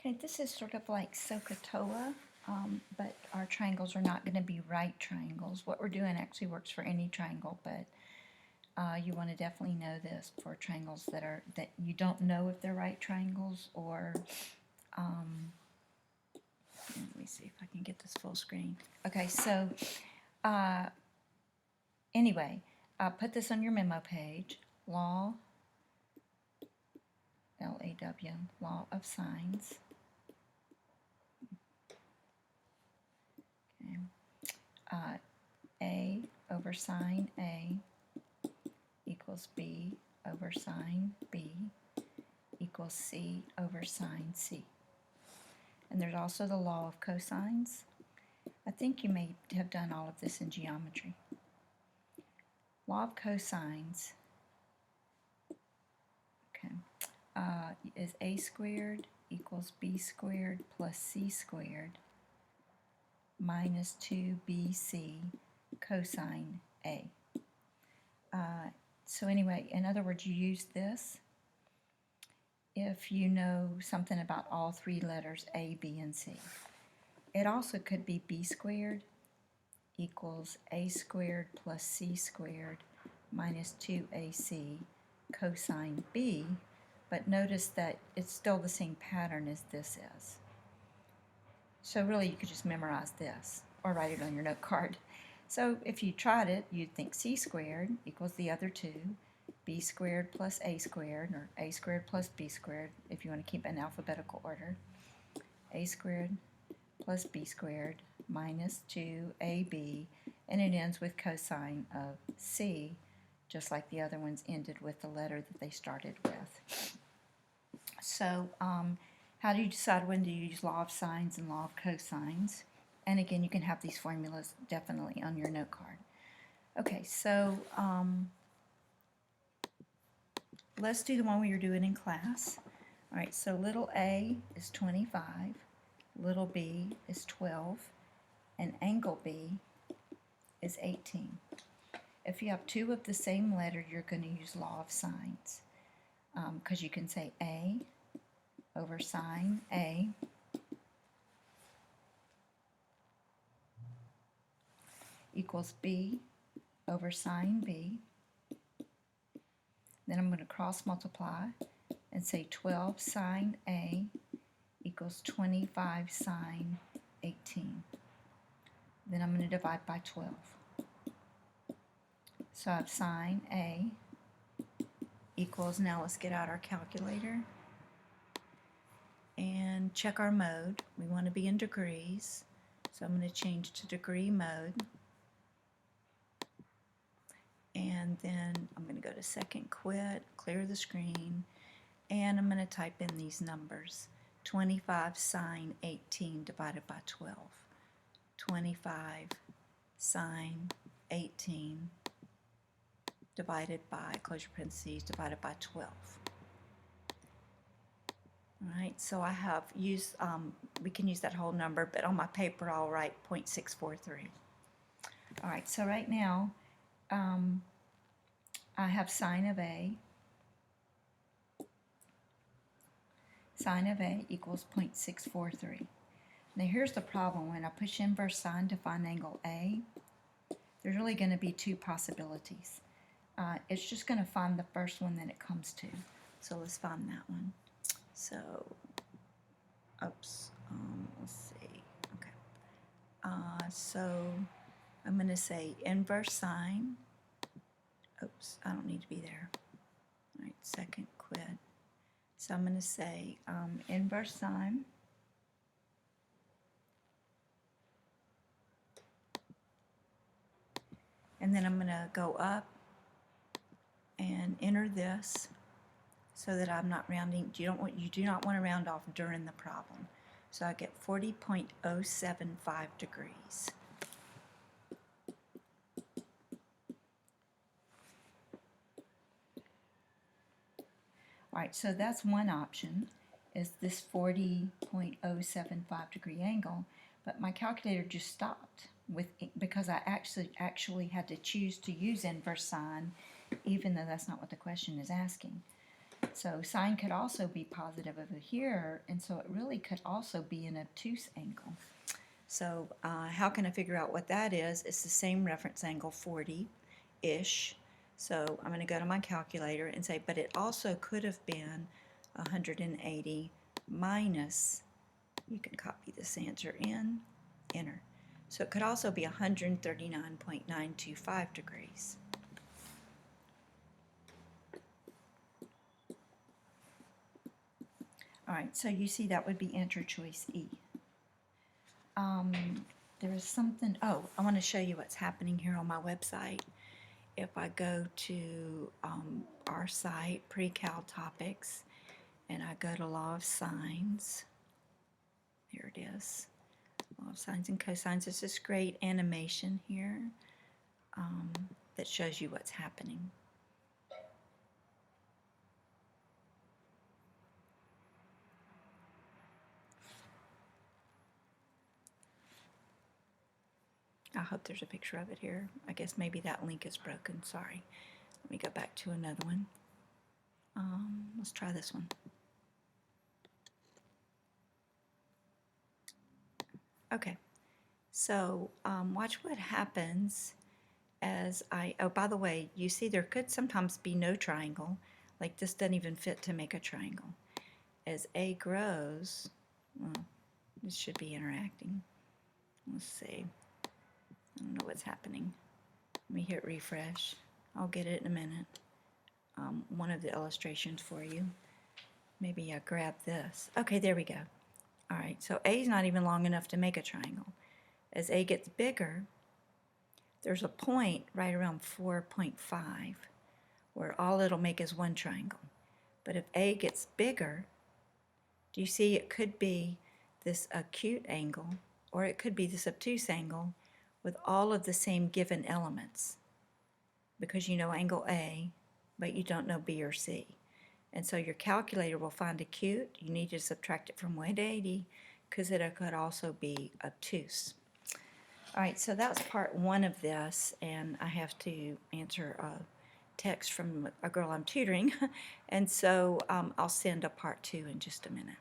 Okay, this is sort of like SOHCAHTOA, but our triangles are not going to be right triangles. What we're doing actually works for any triangle, but you want to definitely know this for triangles that you don't know if they're right triangles, or let me see if I can get this full screen. Okay, so anyway, put this on your memo page. Law, L-A-W, law of sines. Okay. A over sine A equals B over sine B equals C over sine C. And there's also the law of cosines. I think you may have done all of this in geometry. Law of cosines, okay, is A squared equals B squared plus C squared minus 2BC cosine A. So anyway, in other words, you use this if you know something about all three letters A, B, and C. It also could be B squared equals A squared plus C squared minus 2AC cosine B, but notice that it's still the same pattern as this is. So really you could just memorize this or write it on your note card. So if you tried it, you'd think C squared equals the other two, B squared plus A squared, or A squared plus B squared, if you want to keep it in alphabetical order. A squared plus B squared minus 2AB, and it ends with cosine of C, just like the other ones ended with the letter that they started with. So how do you decide when to use law of sines and law of cosines? And again, you can have these formulas definitely on your note card. Okay, so let's do the one we were doing in class. All right, so little a is 25, little b is 12, and angle B is 18. If you have two of the same letter, you're going to use law of sines, because you can say A over sine A equals B over sine B. Then I'm going to cross multiply and say 12 sine A equals 25 sine 18. Then I'm going to divide by 12. So I have sine A equals, now let's get out our calculator and check our mode. We want to be in degrees, so I'm going to change to degree mode. And then I'm going to go to second quit, clear the screen, and I'm going to type in these numbers. 25 sine 18 divided by 12. 25 sine 18 divided by, close your parentheses, divided by 12. Alright, so I have used, we can use that whole number, but on my paper I'll write 0.643. Alright, so right now I have sine of A. Sine of A equals 0.643. Now here's the problem. When I push inverse sine to find angle A, there's really going to be two possibilities. It's just going to find the first one that it comes to. So let's find that one. So, oops, let's see. Okay. So I'm going to say inverse sine. Oops, I don't need to be there. All right, second quit. So I'm going to say inverse sine and then I'm going to go up and enter this so that I'm not rounding. You do not want to round off during the problem. So I get 40.075 degrees. Alright, so that's one option, is this 40.075 degree angle, but my calculator just stopped because I actually had to choose to use inverse sine, even though that's not what the question is asking. So sine could also be positive over here, and so it really could also be an obtuse angle. So how can I figure out what that is? It's the same reference angle, 40-ish. So I'm going to go to my calculator and say, but it also could have been 180 minus, you can copy this answer in, enter. So it could also be 139.925 degrees. All right, so you see that would be answer choice E. There is something, oh, I want to show you what's happening here on my website. If I go to our site, Pre-Cal Topics, and I go to Law of Sines, here it is, Law of Sines and Cosines. There's this great animation here that shows you what's happening. I hope there's a picture of it here. I guess maybe that link is broken. Sorry. Let me go back to another one. Let's try this one. Okay. So watch what happens as oh, by the way, you see there could sometimes be no triangle. Like this doesn't even fit to make a triangle. As A grows, well, this should be interacting. Let's see. I don't know what's happening. Let me hit refresh. I'll get it in a minute. One of the illustrations for you. Maybe I grab this. Okay, there we go. All right, so A is not even long enough to make a triangle. As A gets bigger, there's a point right around 4.5 where all it'll make is one triangle. But if A gets bigger, do you see it could be this acute angle, or it could be this obtuse angle with all of the same given elements, because you know angle A, but you don't know B or C. And so your calculator will find acute. You need to subtract it from 180 because it could also be obtuse. All right, so that's part one of this, and I have to answer a text from a girl I'm tutoring, and so I'll send a part two in just a minute.